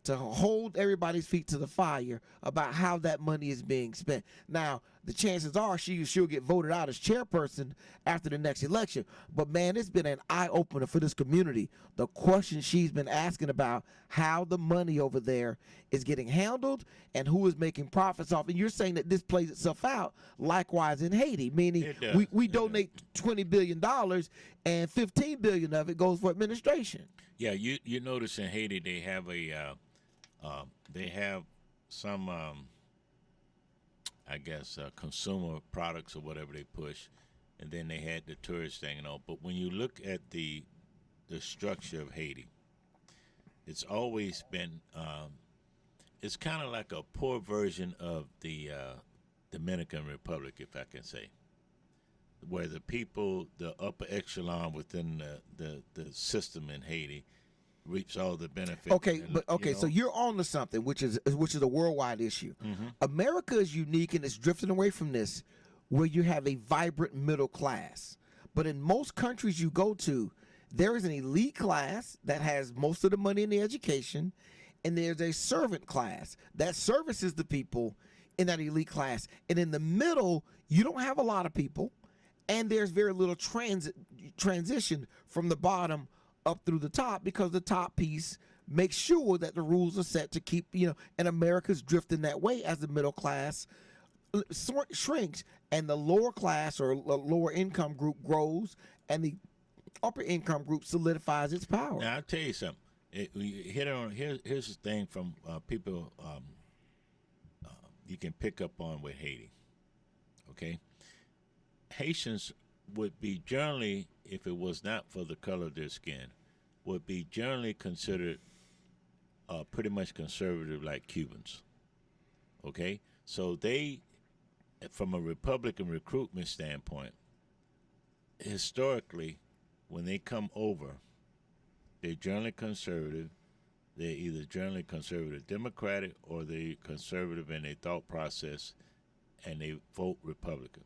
to hold everybody's feet to the fire about how that money is being spent. Now, the chances are she'll get voted out as chairperson after the next election. But, man, it's been an eye-opener for this community, the questions she's been asking about how the money over there is getting handled and who is making profits off. And you're saying that this plays itself out likewise in Haiti, meaning we donate $20 billion and $15 billion of it goes for administration. Yeah, you notice in Haiti they have some I guess consumer products or whatever they push, and then they had the tourist thing and all. But when you look at the structure of Haiti, it's always been it's kind of like a poor version of the Dominican Republic, if I can say, where the people, the upper echelon within the system in Haiti, reaps all the benefits. Okay, so you're on to something, which is a worldwide issue. America is unique, and it's drifting away from this, where you have a vibrant middle class. But in most countries you go to, there is an elite class that has most of the money in the education, and there's a servant class that services the people in that elite class. And in the middle, you don't have a lot of people, and there's very little transition from the bottom up through the top, because the top piece makes sure that the rules are set to keep, and America's drifting that way as the middle class shrinks and the lower class or lower income group grows and the upper income group solidifies its power. Now, I'll tell you something. Here's the thing from people you can pick up on with Haiti. Okay? Haitians would be generally, if it was not for the color of their skin, would be generally considered pretty much conservative like Cubans. Okay? So they, from a Republican recruitment standpoint, historically, when they come over, they're generally conservative. They're either generally conservative Democratic or they're conservative in their thought process, and they vote Republican.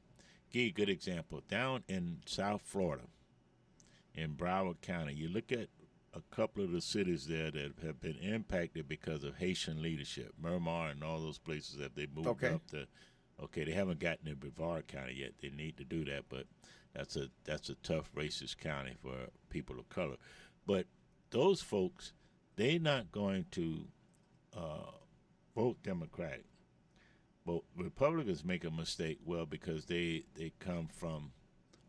Give you a good example. Down in South Florida, in Broward County, you look at a couple of the cities there that have been impacted because of Haitian leadership. Miramar and all those places that they moved up to. Okay, they haven't gotten to Brevard County yet. They need to do that, but that's a tough racist county for people of color. But those folks, they're not going to vote Democratic. But Republicans make a mistake, well, because they come from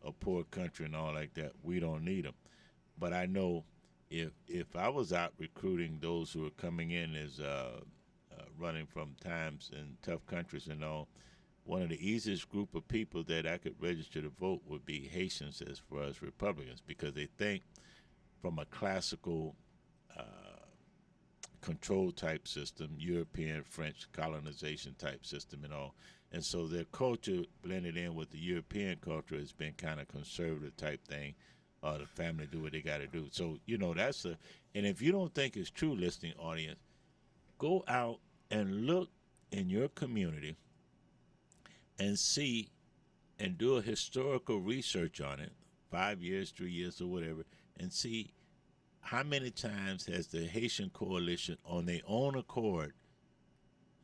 a poor country and all like that. We don't need them. But I know if I was out recruiting those who are coming in as running from times in tough countries and all, one of the easiest group of people that I could register to vote would be Haitians as far as Republicans, because they think from a classical control type system, European, French colonization type system and all. And so their culture blended in with the European culture has been kind of conservative type thing. The family do what they got to do. So, that's and if you don't think it's true, listening audience, go out and look in your community and see and do a historical research on it, 5 years, 3 years, or whatever, and see how many times has the Haitian coalition on their own accord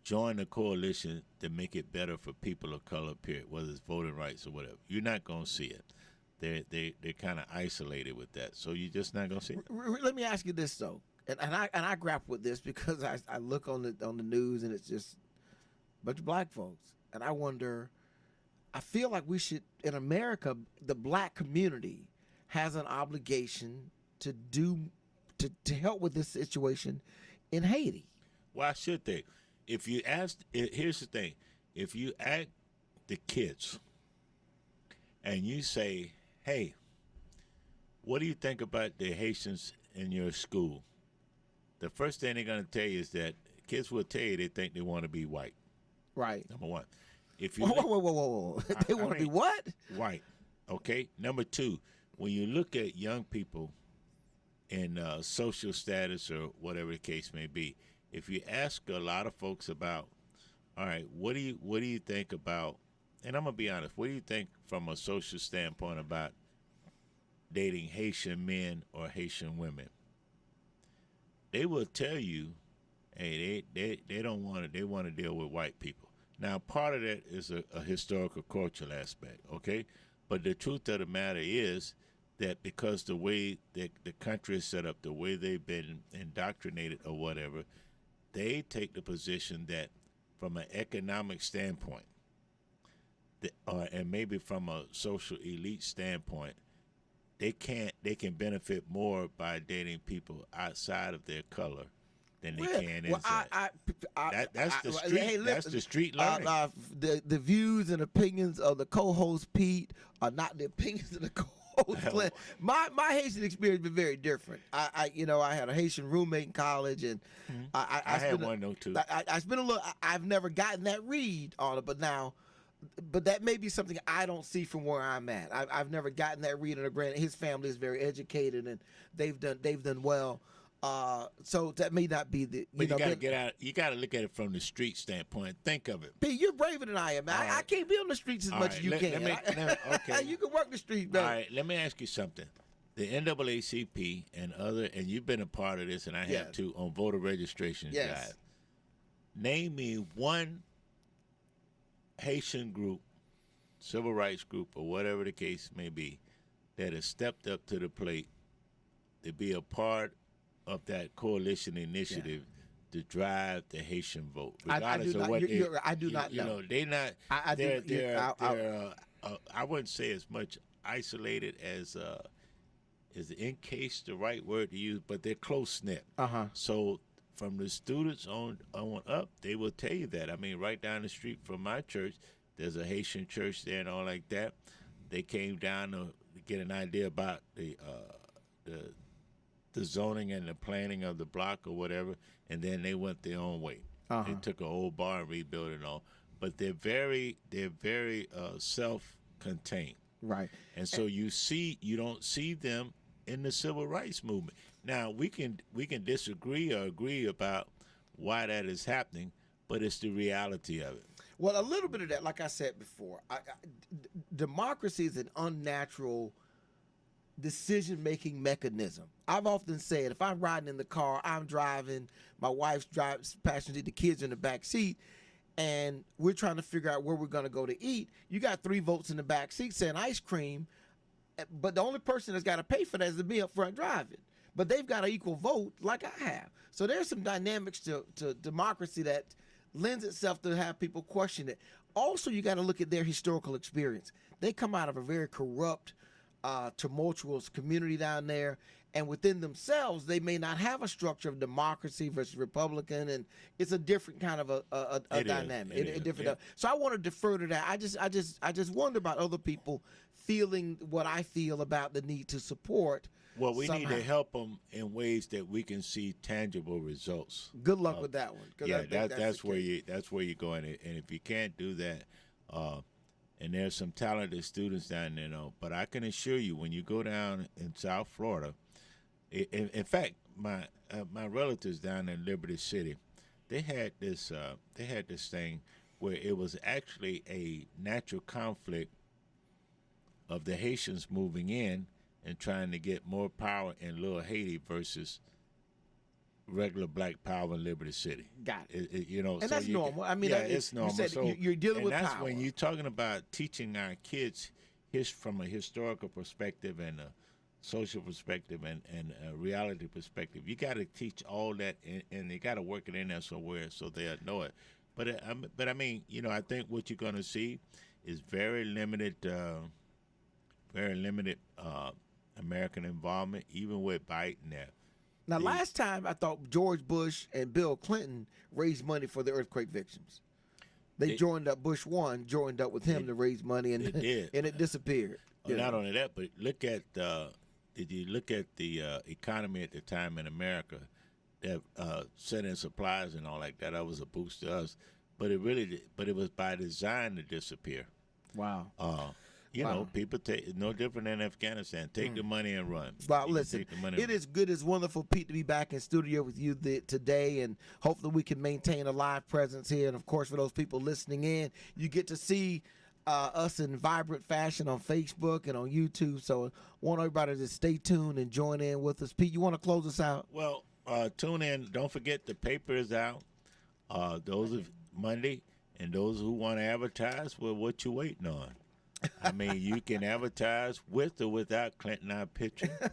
joined a coalition to make it better for people of color, period, whether it's voting rights or whatever. You're not going to see it. They're kind of isolated with that, so you're just not going to see it. Let me ask you this, though, and I grapple with this because I look on the news and it's just a bunch of black folks. And I wonder, I feel like we should, in America, the black community has an obligation to help with this situation in Haiti. Why should they? If you ask, here's the thing. If you ask the kids and you say, hey, what do you think about the Haitians in your school? The first thing they're going to tell you is that kids will tell you they think they want to be white. Right. Number one. If you whoa. They want to be what? White. Okay. Number two, when you look at young people in social status or whatever the case may be, if you ask a lot of folks about, all right, what do you think about, and I'm going to be honest, what do you think from a social standpoint about dating Haitian men or Haitian women? They will tell you, hey, they don't want to, they want to deal with white people. Now, part of that is a historical cultural aspect, okay? But the truth of the matter is that because the way that the country is set up, the way they've been indoctrinated or whatever, they take the position that from an economic standpoint, and maybe from a social elite standpoint, they can benefit more by dating people outside of their color than they can inside. That's the street. Hey, that's the street learning. The views and opinions of the co-host Pete are not the opinions of the co-host Glenn. My Haitian experience been very different. I had a Haitian roommate in college, and I had one though too. I spent a little. I've never gotten that read on it, but that may be something I don't see from where I'm at. I've never gotten that read on a granted. His family is very educated and they've done well. So that may not be the. But you got to get out. You got to look at it from the street standpoint. Think of it. P, you're braver than I am. Man. I can't be on the streets as much as you can. Okay. You can work the streets, man. All right. Let me ask you something. The NAACP and you've been a part of this, and I have too, on voter registration drive. Name me one Haitian group, civil rights group, or whatever the case may be, that has stepped up to the plate to be a part of that coalition initiative to drive the Haitian vote, regardless of what I do not know. You know, they not. They're I wouldn't say as much isolated as is in case the right word to use, but they're close knit. So from the students on up, they will tell you that. I mean, right down the street from my church, there's a Haitian church there and all like that. They came down to get an idea about the zoning and the planning of the block or whatever, and then they went their own way. They took an old bar and rebuilt it all. But they're very self-contained. Right. And so you don't see them in the civil rights movement. Now we can disagree or agree about why that is happening, but it's the reality of it. Well, a little bit of that, like I said before, democracy is an unnatural decision-making mechanism. I've often said, if I'm riding in the car, I'm driving, my wife's passenger, the kids in the back seat, and we're trying to figure out where we're going to go to eat. You got 3 votes in the back seat saying ice cream, but the only person that's got to pay for that is to be up front driving. But they've got an equal vote like I have. So there's some dynamics to democracy that lends itself to have people question it. Also, you got to look at their historical experience. They come out of a very corrupt, tumultuous community down there, and within themselves, they may not have a structure of democracy versus Republican, and it's a different kind of a dynamic. So I want to defer to that. I just wonder about other people feeling what I feel about the need to support. Well, we somehow. need to help them in ways that we can see tangible results. Good luck with that one. Yeah, that's where you're going. And if you can't do that, and there's some talented students down there, but I can assure you, when you go down in South Florida, in fact, my relatives down in Liberty City, they had this thing where it was actually a natural conflict of the Haitians moving in and trying to get more power in Little Haiti versus regular black power in Liberty City. Got it. And so that's normal. It's normal. You said you're dealing with that's power. when you're talking about teaching our kids from a historical perspective and a social perspective and a reality perspective. You got to teach all that, and you got to work it in there somewhere so they'll know it. But I mean, I think what you're going to see is very limited American involvement, even with Biden there. Now, last time I thought George Bush and Bill Clinton raised money for the earthquake victims. They joined up. Bush 1 joined up with him to raise money, and it disappeared. Not only that, but look at did you look at the economy at the time in America that sent in supplies and all like that? That was a boost to us, but it was by design to disappear. Wow. People take no different than Afghanistan. Take the money and run. Well, listen, it is good. It's wonderful, Pete, to be back in studio with you today, and hopefully we can maintain a live presence here. And, of course, for those people listening in, you get to see us in vibrant fashion on Facebook and on YouTube. So I want everybody to stay tuned and join in with us. Pete, you want to close us out? Well, tune in. Don't forget the paper is out. Those of Monday, and those who want to advertise, well, what you waiting on? I mean, you can advertise with or without Clinton our picture.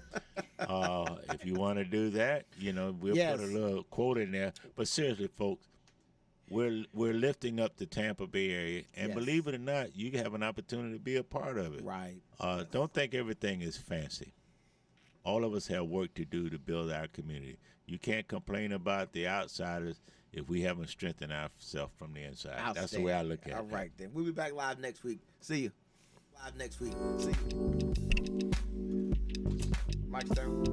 If you want to do that, we'll put a little quote in there. But seriously, folks, we're lifting up the Tampa Bay area, and believe it or not, you have an opportunity to be a part of it. Right. Don't think everything is fancy. All of us have work to do to build our community. You can't complain about the outsiders if we haven't strengthened ourselves from the inside. That's the way I look at it. All right, then. We'll be back live next week. See you. Live next week. See you. Mike Stern.